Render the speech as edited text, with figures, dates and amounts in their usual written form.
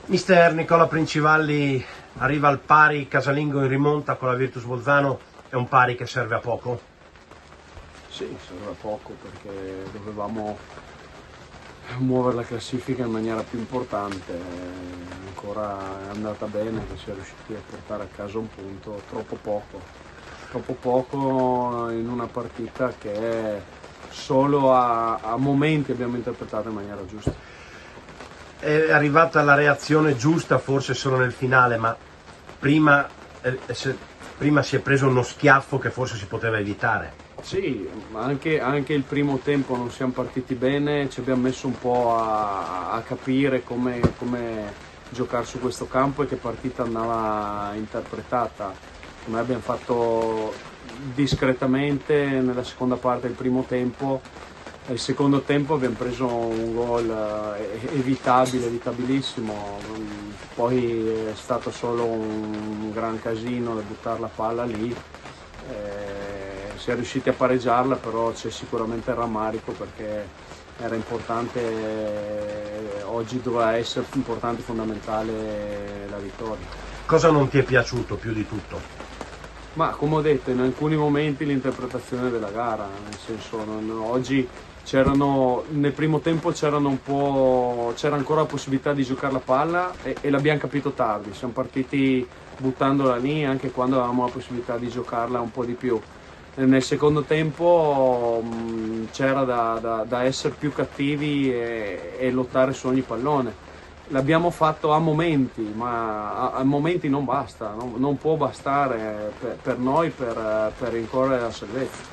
Mister Nicola Princivalli arriva al pari casalingo in rimonta con la Virtus Bolzano, è un pari che serve a poco? Sì, serve a poco perché dovevamo muovere la classifica in maniera più importante, ancora è andata bene che si è riusciti a portare a casa un punto, troppo poco in una partita che solo a momenti abbiamo interpretato in maniera giusta. È arrivata la reazione giusta forse solo nel finale, ma prima si è preso uno schiaffo che forse si poteva evitare. Sì, anche il primo tempo non siamo partiti bene, ci abbiamo messo un po' a capire come giocare su questo campo e che partita andava interpretata. Noi abbiamo fatto discretamente nella seconda parte del primo tempo. Nel secondo tempo abbiamo preso un gol evitabilissimo, poi è stato solo un gran casino da buttare la palla lì, si è riusciti a pareggiarla, però c'è sicuramente il rammarico perché era importante, oggi doveva essere importante e fondamentale la vittoria. Cosa non ti è piaciuto più di tutto? Ma come ho detto, in alcuni momenti l'interpretazione della gara, nel senso oggi nel primo tempo c'era ancora la possibilità di giocare la palla e l'abbiamo capito tardi, siamo partiti buttandola lì anche quando avevamo la possibilità di giocarla un po' di più. Nel secondo tempo c'era da essere più cattivi e lottare su ogni pallone. L'abbiamo fatto a momenti, ma a momenti non basta, non può bastare per noi per rincorrere la salvezza.